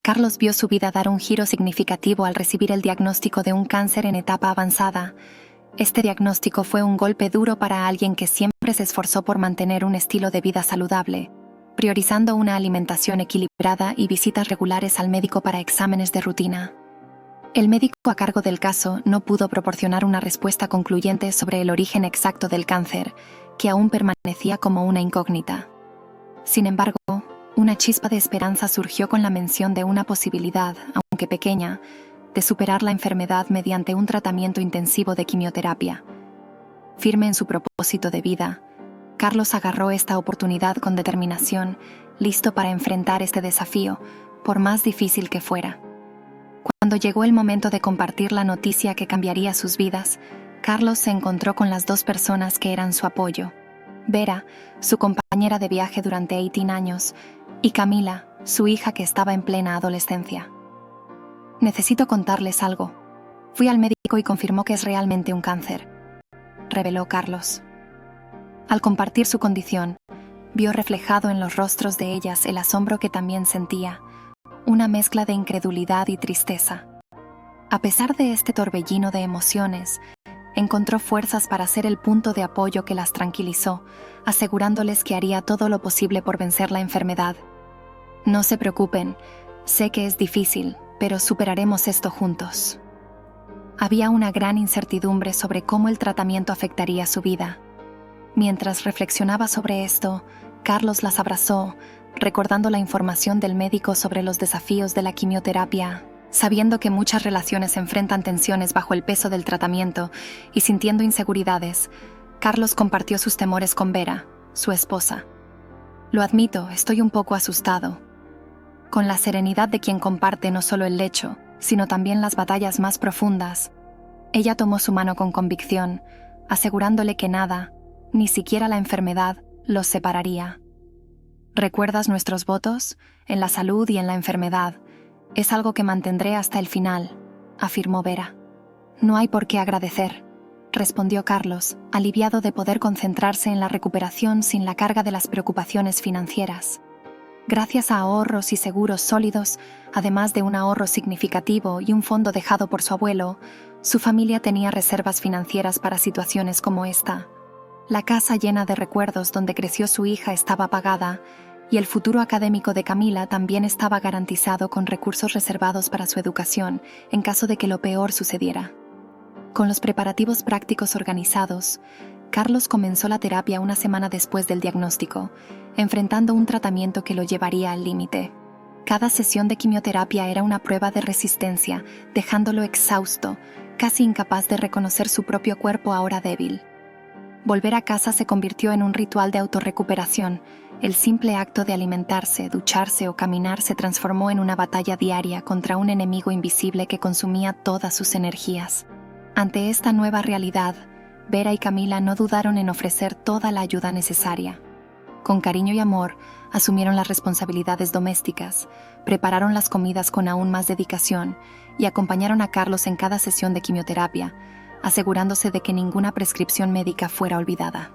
Carlos vio su vida dar un giro significativo al recibir el diagnóstico de un cáncer en etapa avanzada. Este diagnóstico fue un golpe duro para alguien que siempre se esforzó por mantener un estilo de vida saludable, priorizando una alimentación equilibrada y visitas regulares al médico para exámenes de rutina. El médico a cargo del caso no pudo proporcionar una respuesta concluyente sobre el origen exacto del cáncer, que aún permanecía como una incógnita. Sin embargo, una chispa de esperanza surgió con la mención de una posibilidad, aunque pequeña, de superar la enfermedad mediante un tratamiento intensivo de quimioterapia. Firme en su propósito de vida, Carlos agarró esta oportunidad con determinación, listo para enfrentar este desafío, por más difícil que fuera. Cuando llegó el momento de compartir la noticia que cambiaría sus vidas, Carlos se encontró con las dos personas que eran su apoyo: Vera, su compañera de viaje durante 18 años, y Camila, su hija que estaba en plena adolescencia. «Necesito contarles algo. Fui al médico y confirmó que es realmente un cáncer», reveló Carlos. Al compartir su condición, vio reflejado en los rostros de ellas el asombro que también sentía, una mezcla de incredulidad y tristeza. A pesar de este torbellino de emociones, encontró fuerzas para ser el punto de apoyo que las tranquilizó, asegurándoles que haría todo lo posible por vencer la enfermedad. «No se preocupen, sé que es difícil, pero superaremos esto juntos». Había una gran incertidumbre sobre cómo el tratamiento afectaría su vida. Mientras reflexionaba sobre esto, Carlos las abrazó, recordando la información del médico sobre los desafíos de la quimioterapia, sabiendo que muchas relaciones enfrentan tensiones bajo el peso del tratamiento y sintiendo inseguridades. Carlos compartió sus temores con Vera, su esposa. «Lo admito, estoy un poco asustado». Con la serenidad de quien comparte no solo el lecho, sino también las batallas más profundas, ella tomó su mano con convicción, asegurándole que nada, ni siquiera la enfermedad, los separaría. «¿Recuerdas nuestros votos? En la salud y en la enfermedad. Es algo que mantendré hasta el final», afirmó Vera. «No hay por qué agradecer», respondió Carlos, aliviado de poder concentrarse en la recuperación sin la carga de las preocupaciones financieras. Gracias a ahorros y seguros sólidos, además de un ahorro significativo y un fondo dejado por su abuelo, su familia tenía reservas financieras para situaciones como esta. La casa llena de recuerdos donde creció su hija estaba pagada, y el futuro académico de Camila también estaba garantizado con recursos reservados para su educación en caso de que lo peor sucediera. Con los preparativos prácticos organizados, Carlos comenzó la terapia una semana después del diagnóstico, enfrentando un tratamiento que lo llevaría al límite. Cada sesión de quimioterapia era una prueba de resistencia, dejándolo exhausto, casi incapaz de reconocer su propio cuerpo ahora débil. Volver a casa se convirtió en un ritual de autorrecuperación. El simple acto de alimentarse, ducharse o caminar se transformó en una batalla diaria contra un enemigo invisible que consumía todas sus energías. Ante esta nueva realidad, Vera y Camila no dudaron en ofrecer toda la ayuda necesaria. Con cariño y amor, asumieron las responsabilidades domésticas, prepararon las comidas con aún más dedicación y acompañaron a Carlos en cada sesión de quimioterapia, asegurándose de que ninguna prescripción médica fuera olvidada.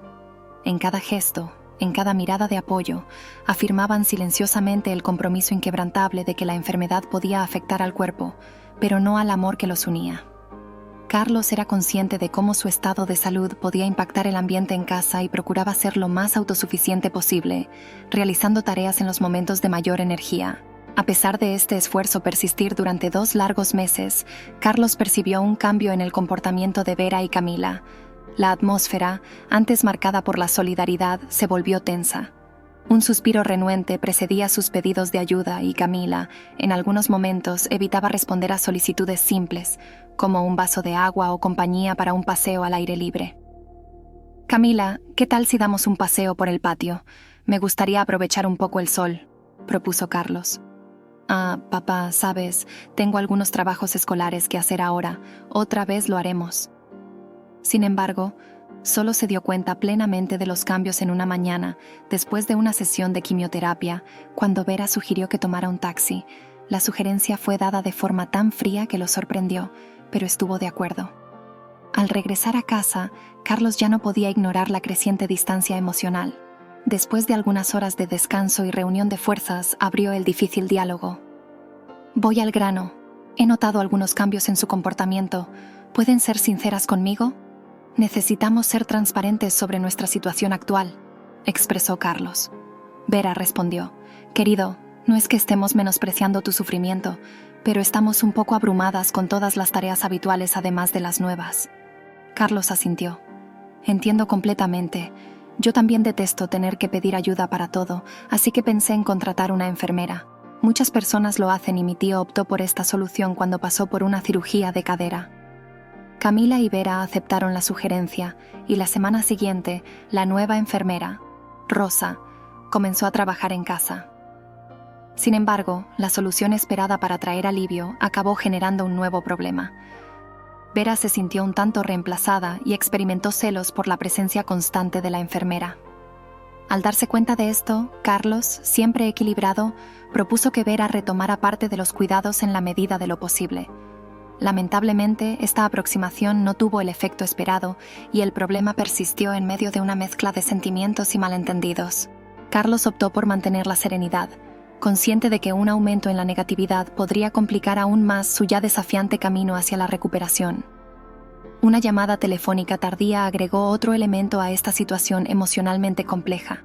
En cada gesto, en cada mirada de apoyo, afirmaban silenciosamente el compromiso inquebrantable de que la enfermedad podía afectar al cuerpo, pero no al amor que los unía. Carlos era consciente de cómo su estado de salud podía impactar el ambiente en casa y procuraba ser lo más autosuficiente posible, realizando tareas en los momentos de mayor energía. A pesar de este esfuerzo persistir durante 2 largos meses, Carlos percibió un cambio en el comportamiento de Vera y Camila. La atmósfera, antes marcada por la solidaridad, se volvió tensa. Un suspiro renuente precedía sus pedidos de ayuda y Camila, en algunos momentos, evitaba responder a solicitudes simples, como un vaso de agua o compañía para un paseo al aire libre. «Camila, ¿qué tal si damos un paseo por el patio? Me gustaría aprovechar un poco el sol», propuso Carlos. «Ah, papá, sabes, tengo algunos trabajos escolares que hacer ahora. Otra vez lo haremos». Sin embargo, solo se dio cuenta plenamente de los cambios en una mañana, después de una sesión de quimioterapia, cuando Vera sugirió que tomara un taxi. La sugerencia fue dada de forma tan fría que lo sorprendió, pero estuvo de acuerdo. Al regresar a casa, Carlos ya no podía ignorar la creciente distancia emocional. Después de algunas horas de descanso y reunión de fuerzas, abrió el difícil diálogo. Voy al grano. He notado algunos cambios en su comportamiento. ¿Pueden ser sinceras conmigo? Necesitamos ser transparentes sobre nuestra situación actual, expresó Carlos. Vera respondió: Querido, no es que estemos menospreciando tu sufrimiento, pero estamos un poco abrumadas con todas las tareas habituales además de las nuevas. Carlos asintió. Entiendo completamente. Yo también detesto tener que pedir ayuda para todo, así que pensé en contratar una enfermera. Muchas personas lo hacen y mi tío optó por esta solución cuando pasó por una cirugía de cadera. Camila y Vera aceptaron la sugerencia y la semana siguiente, la nueva enfermera, Rosa, comenzó a trabajar en casa. Sin embargo, la solución esperada para traer alivio acabó generando un nuevo problema. Vera se sintió un tanto reemplazada y experimentó celos por la presencia constante de la enfermera. Al darse cuenta de esto, Carlos, siempre equilibrado, propuso que Vera retomara parte de los cuidados en la medida de lo posible. Lamentablemente, esta aproximación no tuvo el efecto esperado y el problema persistió en medio de una mezcla de sentimientos y malentendidos. Carlos optó por mantener la serenidad, consciente de que un aumento en la negatividad podría complicar aún más su ya desafiante camino hacia la recuperación. Una llamada telefónica tardía agregó otro elemento a esta situación emocionalmente compleja.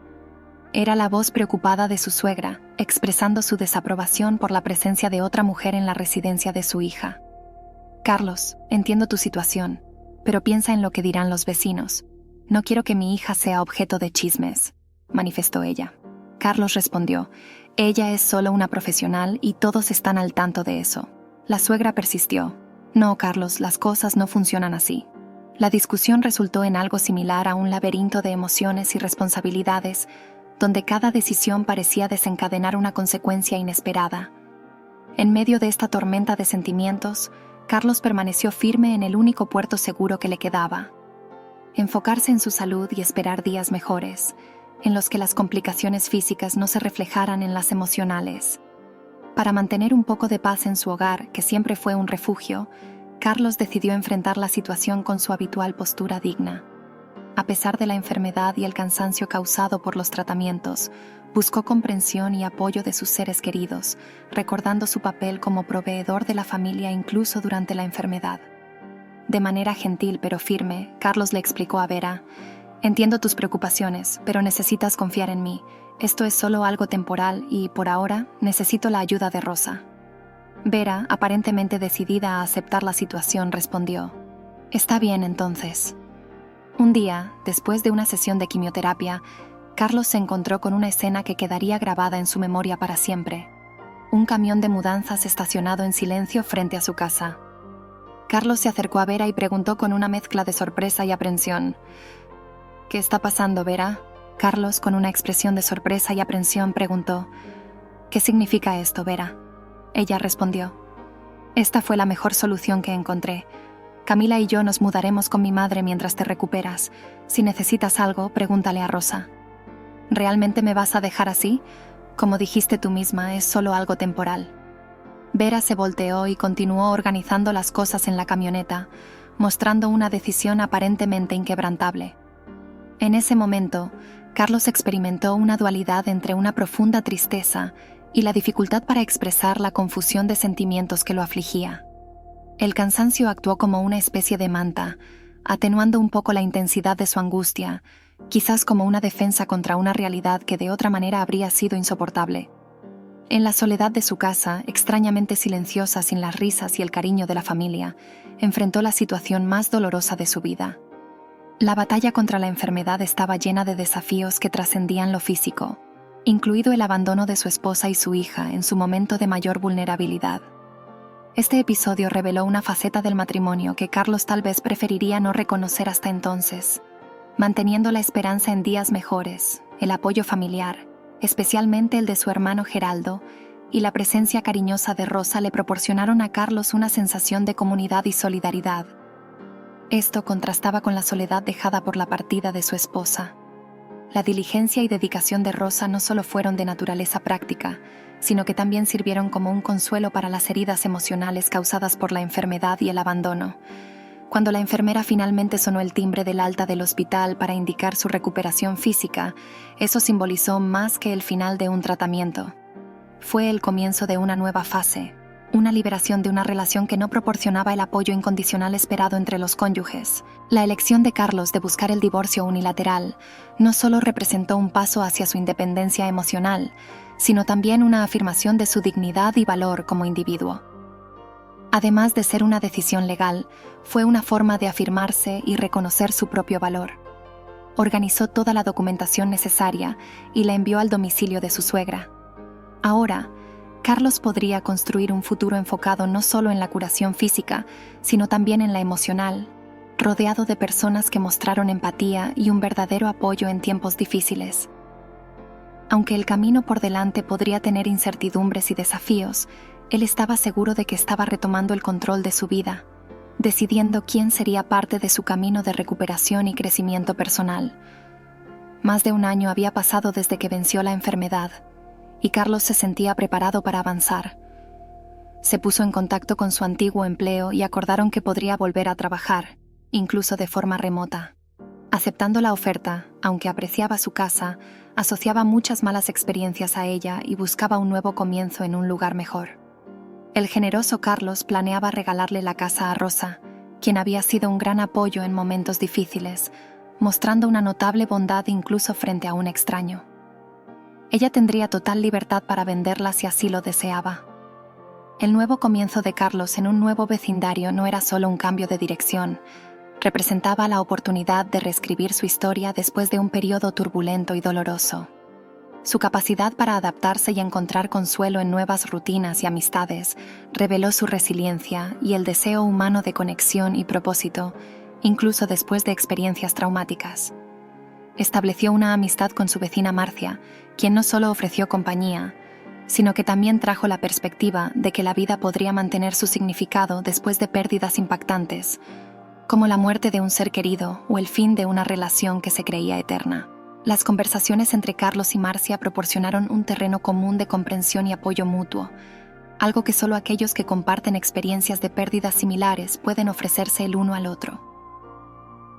Era la voz preocupada de su suegra, expresando su desaprobación por la presencia de otra mujer en la residencia de su hija. Carlos, entiendo tu situación, pero piensa en lo que dirán los vecinos. No quiero que mi hija sea objeto de chismes, manifestó ella. Carlos respondió: ella es solo una profesional y todos están al tanto de eso. La suegra persistió: no, Carlos, las cosas no funcionan así. La discusión resultó en algo similar a un laberinto de emociones y responsabilidades, donde cada decisión parecía desencadenar una consecuencia inesperada. En medio de esta tormenta de sentimientos, Carlos permaneció firme en el único puerto seguro que le quedaba: enfocarse en su salud y esperar días mejores, en los que las complicaciones físicas no se reflejaran en las emocionales. Para mantener un poco de paz en su hogar, que siempre fue un refugio, Carlos decidió enfrentar la situación con su habitual postura digna. A pesar de la enfermedad y el cansancio causado por los tratamientos, buscó comprensión y apoyo de sus seres queridos, recordando su papel como proveedor de la familia incluso durante la enfermedad. De manera gentil pero firme, Carlos le explicó a Vera: entiendo tus preocupaciones, pero necesitas confiar en mí. Esto es solo algo temporal y, por ahora, necesito la ayuda de Rosa. Vera, aparentemente decidida a aceptar la situación, respondió: está bien, entonces. Un día, después de una sesión de quimioterapia, Carlos se encontró con una escena que quedaría grabada en su memoria para siempre. Un camión de mudanzas estacionado en silencio frente a su casa. Carlos se acercó a Vera y preguntó con una mezcla de sorpresa y aprensión: ¿qué está pasando, Vera? Carlos, con una expresión de sorpresa y aprensión, preguntó: ¿qué significa esto, Vera? Ella respondió: esta fue la mejor solución que encontré. Camila y yo nos mudaremos con mi madre mientras te recuperas. Si necesitas algo, pregúntale a Rosa. ¿Realmente me vas a dejar así? Como dijiste tú misma, es solo algo temporal. Vera se volteó y continuó organizando las cosas en la camioneta, mostrando una decisión aparentemente inquebrantable. En ese momento, Carlos experimentó una dualidad entre una profunda tristeza y la dificultad para expresar la confusión de sentimientos que lo afligía. El cansancio actuó como una especie de manta, atenuando un poco la intensidad de su angustia, quizás como una defensa contra una realidad que de otra manera habría sido insoportable. En la soledad de su casa, extrañamente silenciosa sin las risas y el cariño de la familia, enfrentó la situación más dolorosa de su vida. La batalla contra la enfermedad estaba llena de desafíos que trascendían lo físico, incluido el abandono de su esposa y su hija en su momento de mayor vulnerabilidad. Este episodio reveló una faceta del matrimonio que Carlos tal vez preferiría no reconocer hasta entonces, manteniendo la esperanza en días mejores, el apoyo familiar, especialmente el de su hermano Geraldo, y la presencia cariñosa de Rosa le proporcionaron a Carlos una sensación de comunidad y solidaridad. Esto contrastaba con la soledad dejada por la partida de su esposa. La diligencia y dedicación de Rosa no solo fueron de naturaleza práctica, sino que también sirvieron como un consuelo para las heridas emocionales causadas por la enfermedad y el abandono. Cuando la enfermera finalmente sonó el timbre del alta del hospital para indicar su recuperación física, eso simbolizó más que el final de un tratamiento. Fue el comienzo de una nueva fase, una liberación de una relación que no proporcionaba el apoyo incondicional esperado entre los cónyuges. La elección de Carlos de buscar el divorcio unilateral no solo representó un paso hacia su independencia emocional, sino también una afirmación de su dignidad y valor como individuo. Además de ser una decisión legal, fue una forma de afirmarse y reconocer su propio valor. Organizó toda la documentación necesaria y la envió al domicilio de su suegra. Ahora, Carlos podría construir un futuro enfocado no solo en la curación física, sino también en la emocional, rodeado de personas que mostraron empatía y un verdadero apoyo en tiempos difíciles. Aunque el camino por delante podría tener incertidumbres y desafíos, él estaba seguro de que estaba retomando el control de su vida, decidiendo quién sería parte de su camino de recuperación y crecimiento personal. Más de un año había pasado desde que venció la enfermedad, y Carlos se sentía preparado para avanzar. Se puso en contacto con su antiguo empleo y acordaron que podría volver a trabajar, incluso de forma remota. Aceptando la oferta, aunque apreciaba su casa, asociaba muchas malas experiencias a ella y buscaba un nuevo comienzo en un lugar mejor. El generoso Carlos planeaba regalarle la casa a Rosa, quien había sido un gran apoyo en momentos difíciles, mostrando una notable bondad incluso frente a un extraño. Ella tendría total libertad para venderla si así lo deseaba. El nuevo comienzo de Carlos en un nuevo vecindario no era solo un cambio de dirección, representaba la oportunidad de reescribir su historia después de un periodo turbulento y doloroso. Su capacidad para adaptarse y encontrar consuelo en nuevas rutinas y amistades reveló su resiliencia y el deseo humano de conexión y propósito, incluso después de experiencias traumáticas. Estableció una amistad con su vecina Marcia, quien no solo ofreció compañía, sino que también trajo la perspectiva de que la vida podría mantener su significado después de pérdidas impactantes, como la muerte de un ser querido o el fin de una relación que se creía eterna. Las conversaciones entre Carlos y Marcia proporcionaron un terreno común de comprensión y apoyo mutuo, algo que solo aquellos que comparten experiencias de pérdidas similares pueden ofrecerse el uno al otro.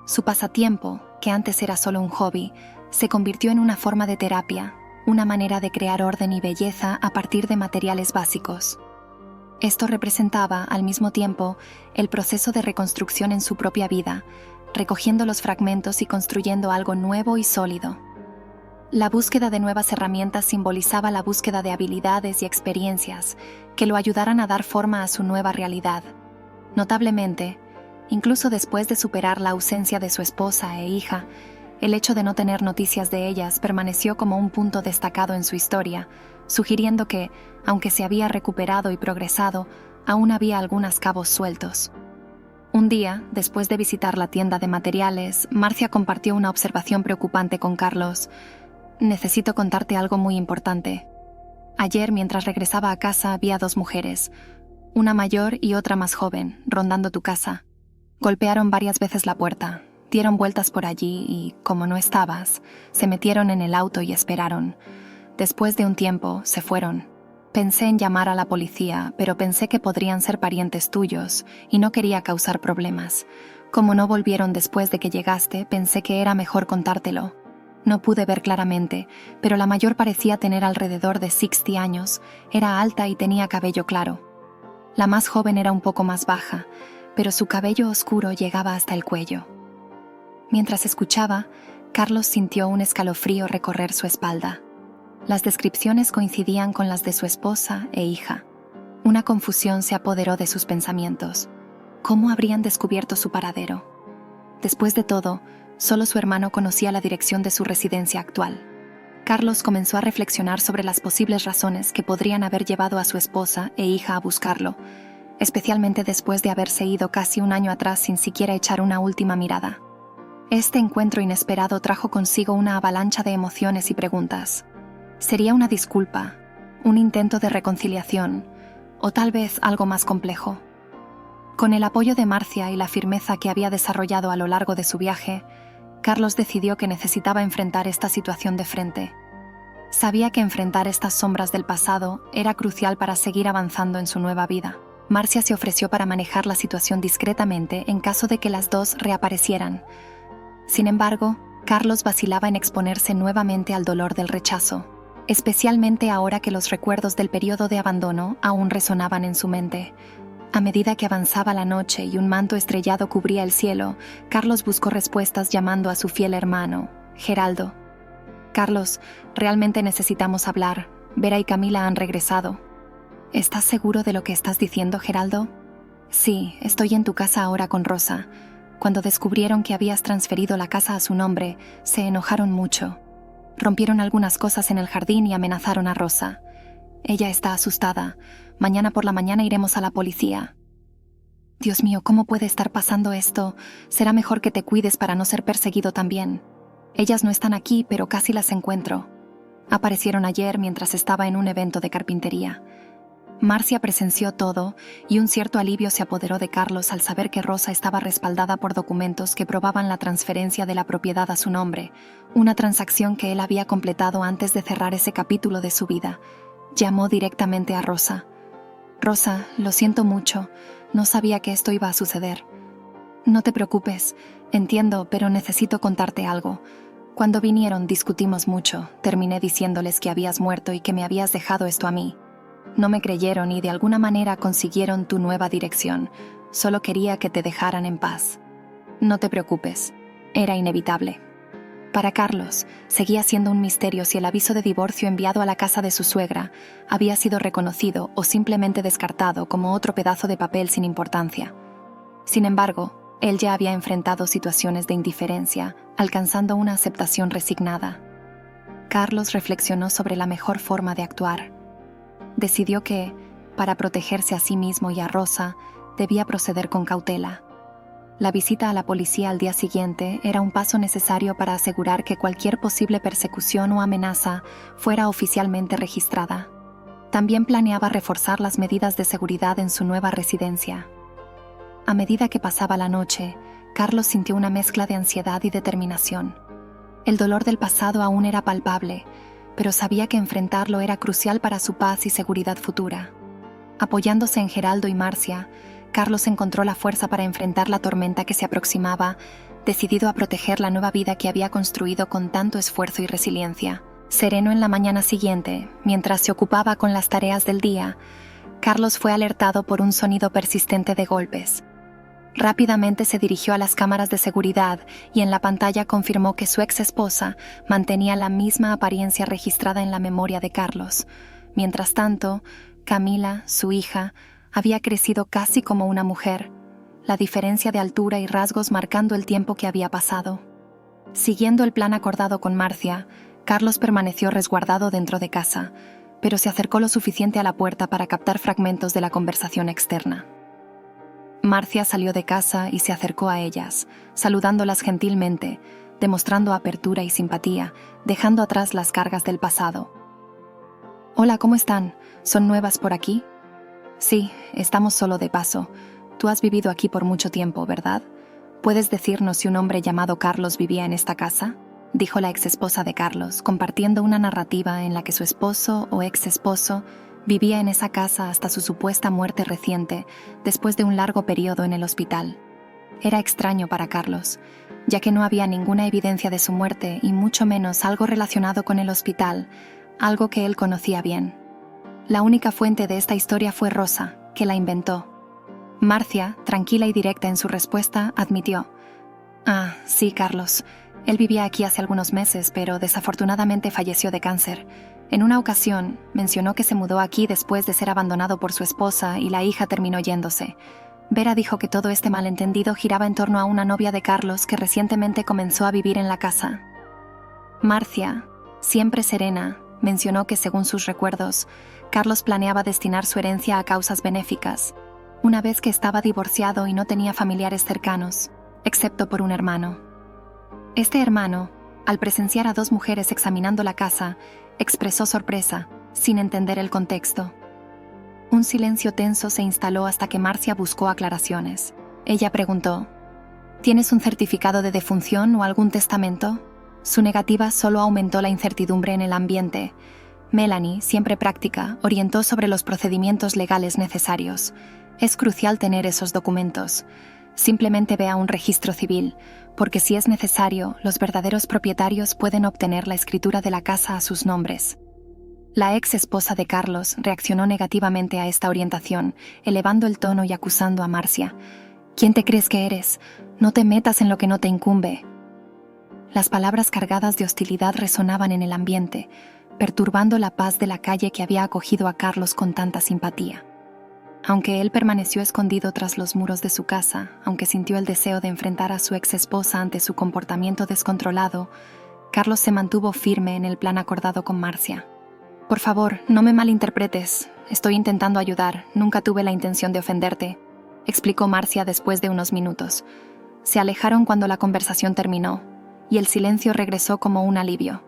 Su pasatiempo, que antes era solo un hobby, se convirtió en una forma de terapia, una manera de crear orden y belleza a partir de materiales básicos. Esto representaba, al mismo tiempo, el proceso de reconstrucción en su propia vida, recogiendo los fragmentos y construyendo algo nuevo y sólido. La búsqueda de nuevas herramientas simbolizaba la búsqueda de habilidades y experiencias que lo ayudaran a dar forma a su nueva realidad. Notablemente, incluso después de superar la ausencia de su esposa e hija, el hecho de no tener noticias de ellas permaneció como un punto destacado en su historia, sugiriendo que, aunque se había recuperado y progresado, aún había algunos cabos sueltos. Un día, después de visitar la tienda de materiales, Marcia compartió una observación preocupante con Carlos. «Necesito contarte algo muy importante. Ayer, mientras regresaba a casa, vi a dos mujeres, una mayor y otra más joven, rondando tu casa. Golpearon varias veces la puerta, dieron vueltas por allí y, como no estabas, se metieron en el auto y esperaron. Después de un tiempo, se fueron. Pensé en llamar a la policía, pero pensé que podrían ser parientes tuyos y no quería causar problemas. Como no volvieron después de que llegaste, pensé que era mejor contártelo. No pude ver claramente, pero la mayor parecía tener alrededor de 60 años, era alta y tenía cabello claro. La más joven era un poco más baja, pero su cabello oscuro llegaba hasta el cuello». Mientras escuchaba, Carlos sintió un escalofrío recorrer su espalda. Las descripciones coincidían con las de su esposa e hija. Una confusión se apoderó de sus pensamientos. ¿Cómo habrían descubierto su paradero? Después de todo, solo su hermano conocía la dirección de su residencia actual. Carlos comenzó a reflexionar sobre las posibles razones que podrían haber llevado a su esposa e hija a buscarlo, especialmente después de haberse ido casi un año atrás sin siquiera echar una última mirada. Este encuentro inesperado trajo consigo una avalancha de emociones y preguntas. ¿Sería una disculpa, un intento de reconciliación, o tal vez algo más complejo? Con el apoyo de Marcia y la firmeza que había desarrollado a lo largo de su viaje, Carlos decidió que necesitaba enfrentar esta situación de frente. Sabía que enfrentar estas sombras del pasado era crucial para seguir avanzando en su nueva vida. Marcia se ofreció para manejar la situación discretamente en caso de que las dos reaparecieran. Sin embargo, Carlos vacilaba en exponerse nuevamente al dolor del rechazo. especialmente ahora que los recuerdos del periodo de abandono aún resonaban en su mente. A medida que avanzaba la noche y un manto estrellado cubría el cielo, Carlos buscó respuestas llamando a su fiel hermano, Geraldo. «Carlos, realmente necesitamos hablar. Vera y Camila han regresado». «¿Estás seguro de lo que estás diciendo, Geraldo?» «Sí, estoy en tu casa ahora con Rosa. Cuando descubrieron que habías transferido la casa a su nombre, se enojaron mucho. Rompieron algunas cosas en el jardín y amenazaron a Rosa. Ella está asustada. Mañana por la mañana iremos a la policía». «Dios mío, ¿cómo puede estar pasando esto? Será mejor que te cuides para no ser perseguido también. Ellas no están aquí, pero casi las encuentro. Aparecieron ayer mientras estaba en un evento de carpintería». Marcia presenció todo y un cierto alivio se apoderó de Carlos al saber que Rosa estaba respaldada por documentos que probaban la transferencia de la propiedad a su nombre, una transacción que él había completado antes de cerrar ese capítulo de su vida. Llamó directamente a Rosa. «Rosa, lo siento mucho, no sabía que esto iba a suceder». «No te preocupes, entiendo, pero necesito contarte algo. Cuando vinieron discutimos mucho, terminé diciéndoles que habías muerto y que me habías dejado esto a mí. No me creyeron y de alguna manera consiguieron tu nueva dirección. Solo quería que te dejaran en paz. No te preocupes, era inevitable». Para Carlos, seguía siendo un misterio si el aviso de divorcio enviado a la casa de su suegra había sido reconocido o simplemente descartado como otro pedazo de papel sin importancia. Sin embargo, él ya había enfrentado situaciones de indiferencia, alcanzando una aceptación resignada. Carlos reflexionó sobre la mejor forma de actuar. Decidió que, para protegerse a sí mismo y a Rosa, debía proceder con cautela. La visita a la policía al día siguiente era un paso necesario para asegurar que cualquier posible persecución o amenaza fuera oficialmente registrada. También planeaba reforzar las medidas de seguridad en su nueva residencia. A medida que pasaba la noche, Carlos sintió una mezcla de ansiedad y determinación. El dolor del pasado aún era palpable, pero sabía que enfrentarlo era crucial para su paz y seguridad futura. Apoyándose en Geraldo y Marcia, Carlos encontró la fuerza para enfrentar la tormenta que se aproximaba, decidido a proteger la nueva vida que había construido con tanto esfuerzo y resiliencia. Sereno en la mañana siguiente, mientras se ocupaba con las tareas del día, Carlos fue alertado por un sonido persistente de golpes. Rápidamente se dirigió a las cámaras de seguridad y en la pantalla confirmó que su ex esposa mantenía la misma apariencia registrada en la memoria de Carlos. Mientras tanto, Camila, su hija, había crecido casi como una mujer, la diferencia de altura y rasgos marcando el tiempo que había pasado. Siguiendo el plan acordado con Marcia, Carlos permaneció resguardado dentro de casa, pero se acercó lo suficiente a la puerta para captar fragmentos de la conversación externa. Marcia salió de casa y se acercó a ellas, saludándolas gentilmente, demostrando apertura y simpatía, dejando atrás las cargas del pasado. «Hola, ¿cómo están? ¿Son nuevas por aquí?» «Sí, estamos solo de paso. Tú has vivido aquí por mucho tiempo, ¿verdad? ¿Puedes decirnos si un hombre llamado Carlos vivía en esta casa?», dijo la exesposa de Carlos, compartiendo una narrativa en la que su esposo o exesposo vivía en esa casa hasta su supuesta muerte reciente, después de un largo periodo en el hospital. Era extraño para Carlos, ya que no había ninguna evidencia de su muerte y mucho menos algo relacionado con el hospital, algo que él conocía bien. La única fuente de esta historia fue Rosa, que la inventó. Marcia, tranquila y directa en su respuesta, admitió: «Ah, sí, Carlos. Él vivía aquí hace algunos meses, pero desafortunadamente falleció de cáncer. En una ocasión, mencionó que se mudó aquí después de ser abandonado por su esposa y la hija terminó yéndose. Vera dijo que todo este malentendido giraba en torno a una novia de Carlos que recientemente comenzó a vivir en la casa». Marcia, siempre serena, mencionó que según sus recuerdos, Carlos planeaba destinar su herencia a causas benéficas, una vez que estaba divorciado y no tenía familiares cercanos, excepto por un hermano. Este hermano, al presenciar a dos mujeres examinando la casa, expresó sorpresa, sin entender el contexto. Un silencio tenso se instaló hasta que Marcia buscó aclaraciones. Ella preguntó: «¿Tienes un certificado de defunción o algún testamento?». Su negativa solo aumentó la incertidumbre en el ambiente. Melanie, siempre práctica, orientó sobre los procedimientos legales necesarios. «Es crucial tener esos documentos. Simplemente ve a un registro civil, porque si es necesario, los verdaderos propietarios pueden obtener la escritura de la casa a sus nombres». La ex esposa de Carlos reaccionó negativamente a esta orientación, elevando el tono y acusando a Marcia. «¿Quién te crees que eres? No te metas en lo que no te incumbe». Las palabras cargadas de hostilidad resonaban en el ambiente, perturbando la paz de la calle que había acogido a Carlos con tanta simpatía. Aunque él permaneció escondido tras los muros de su casa, aunque sintió el deseo de enfrentar a su ex esposa ante su comportamiento descontrolado, Carlos se mantuvo firme en el plan acordado con Marcia. «Por favor, no me malinterpretes. Estoy intentando ayudar. Nunca tuve la intención de ofenderte», explicó Marcia después de unos minutos. Se alejaron cuando la conversación terminó, y el silencio regresó como un alivio.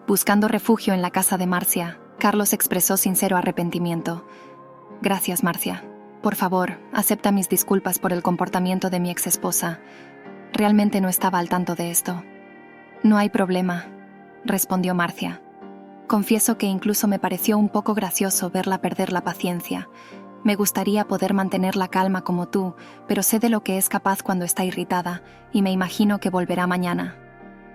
Buscando refugio en la casa de Marcia, Carlos expresó sincero arrepentimiento. «Gracias, Marcia. Por favor, acepta mis disculpas por el comportamiento de mi exesposa. Realmente no estaba al tanto de esto». «No hay problema», respondió Marcia. «Confieso que incluso me pareció un poco gracioso verla perder la paciencia. Me gustaría poder mantener la calma como tú, pero sé de lo que es capaz cuando está irritada, y me imagino que volverá mañana».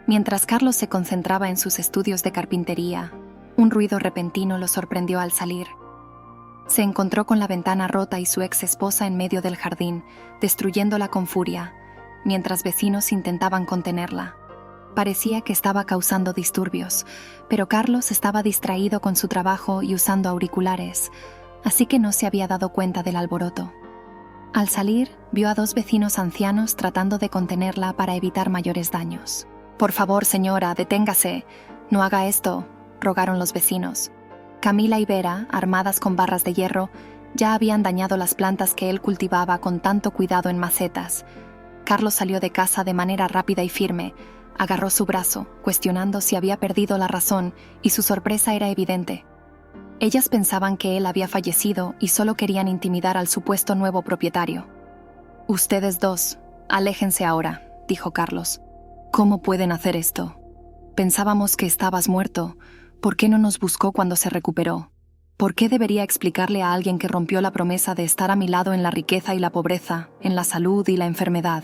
Mientras Carlos se concentraba en sus estudios de carpintería, un ruido repentino lo sorprendió al salir. Se encontró con la ventana rota y su ex esposa en medio del jardín, destruyéndola con furia, mientras vecinos intentaban contenerla. Parecía que estaba causando disturbios, pero Carlos estaba distraído con su trabajo y usando auriculares, así que no se había dado cuenta del alboroto. Al salir, vio a dos vecinos ancianos tratando de contenerla para evitar mayores daños. «Por favor, señora, deténgase. No haga esto», rogaron los vecinos. Camila y Vera, armadas con barras de hierro, ya habían dañado las plantas que él cultivaba con tanto cuidado en macetas. Carlos salió de casa de manera rápida y firme. Agarró su brazo, cuestionando si había perdido la razón, y su sorpresa era evidente. Ellas pensaban que él había fallecido y solo querían intimidar al supuesto nuevo propietario. «Ustedes dos, aléjense ahora», dijo Carlos. «¿Cómo pueden hacer esto? Pensábamos que estabas muerto. ¿Por qué no nos buscó cuando se recuperó? ¿Por qué debería explicarle a alguien que rompió la promesa de estar a mi lado en la riqueza y la pobreza, en la salud y la enfermedad?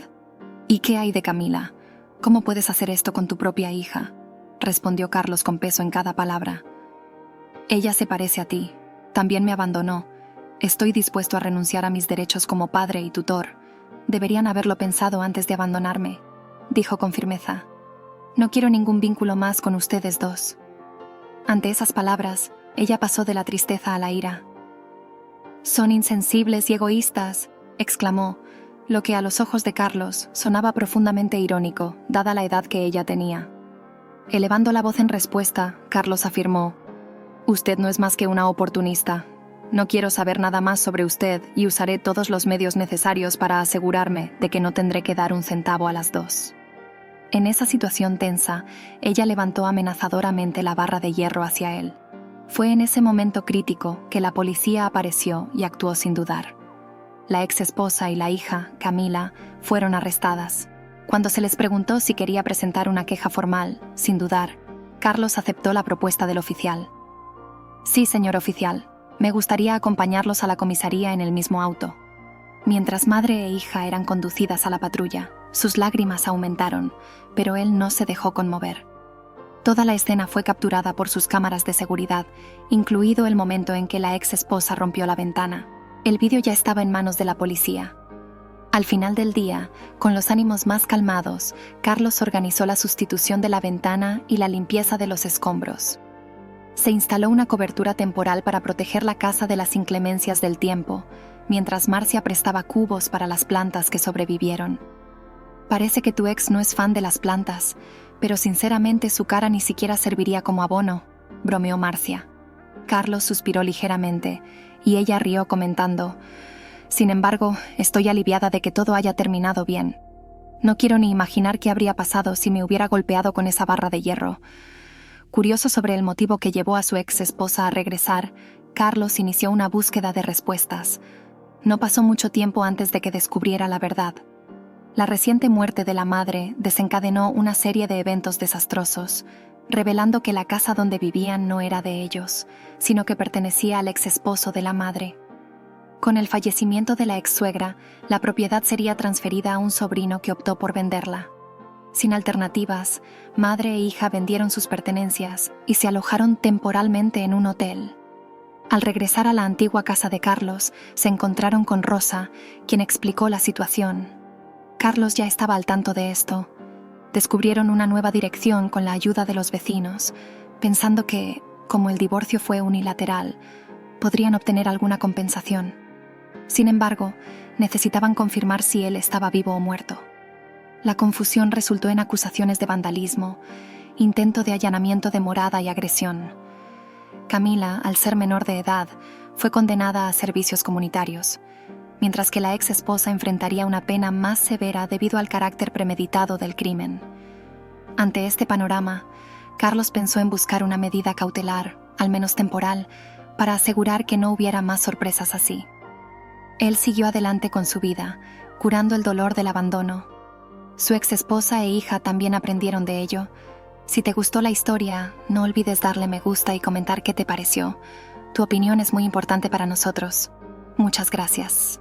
¿Y qué hay de Camila? ¿Cómo puedes hacer esto con tu propia hija?», respondió Carlos con peso en cada palabra. «Ella se parece a ti. También me abandonó. Estoy dispuesto a renunciar a mis derechos como padre y tutor. Deberían haberlo pensado antes de abandonarme», dijo con firmeza. «No quiero ningún vínculo más con ustedes dos». Ante esas palabras, ella pasó de la tristeza a la ira. «Son insensibles y egoístas», exclamó, lo que a los ojos de Carlos sonaba profundamente irónico, dada la edad que ella tenía. Elevando la voz en respuesta, Carlos afirmó: «Usted no es más que una oportunista. No quiero saber nada más sobre usted y usaré todos los medios necesarios para asegurarme de que no tendré que dar un centavo a las dos». En esa situación tensa, ella levantó amenazadoramente la barra de hierro hacia él. Fue en ese momento crítico que la policía apareció y actuó sin dudar. La ex esposa y la hija, Camila, fueron arrestadas. Cuando se les preguntó si quería presentar una queja formal, sin dudar, Carlos aceptó la propuesta del oficial. «Sí, señor oficial, me gustaría acompañarlos a la comisaría en el mismo auto». Mientras madre e hija eran conducidas a la patrulla, sus lágrimas aumentaron, pero él no se dejó conmover. Toda la escena fue capturada por sus cámaras de seguridad, incluido el momento en que la ex esposa rompió la ventana. El vídeo ya estaba en manos de la policía. Al final del día, con los ánimos más calmados, Carlos organizó la sustitución de la ventana y la limpieza de los escombros. Se instaló una cobertura temporal para proteger la casa de las inclemencias del tiempo, mientras Marcia prestaba cubos para las plantas que sobrevivieron. «Parece que tu ex no es fan de las plantas, pero sinceramente su cara ni siquiera serviría como abono», bromeó Marcia. Carlos suspiró ligeramente, y ella rió comentando: «Sin embargo, estoy aliviada de que todo haya terminado bien. No quiero ni imaginar qué habría pasado si me hubiera golpeado con esa barra de hierro». Curioso sobre el motivo que llevó a su ex esposa a regresar, Carlos inició una búsqueda de respuestas. No pasó mucho tiempo antes de que descubriera la verdad. La reciente muerte de la madre desencadenó una serie de eventos desastrosos, revelando que la casa donde vivían no era de ellos, sino que pertenecía al ex esposo de la madre. Con el fallecimiento de la ex suegra, la propiedad sería transferida a un sobrino que optó por venderla. Sin alternativas, madre e hija vendieron sus pertenencias y se alojaron temporalmente en un hotel. Al regresar a la antigua casa de Carlos, se encontraron con Rosa, quien explicó la situación. Carlos ya estaba al tanto de esto. Descubrieron una nueva dirección con la ayuda de los vecinos, pensando que, como el divorcio fue unilateral, podrían obtener alguna compensación. Sin embargo, necesitaban confirmar si él estaba vivo o muerto. La confusión resultó en acusaciones de vandalismo, intento de allanamiento de morada y agresión. Camila, al ser menor de edad, fue condenada a servicios comunitarios, mientras que la ex esposa enfrentaría una pena más severa debido al carácter premeditado del crimen. Ante este panorama, Carlos pensó en buscar una medida cautelar, al menos temporal, para asegurar que no hubiera más sorpresas así. Él siguió adelante con su vida, curando el dolor del abandono. Su ex esposa e hija también aprendieron de ello. Si te gustó la historia, no olvides darle me gusta y comentar qué te pareció. Tu opinión es muy importante para nosotros. Muchas gracias.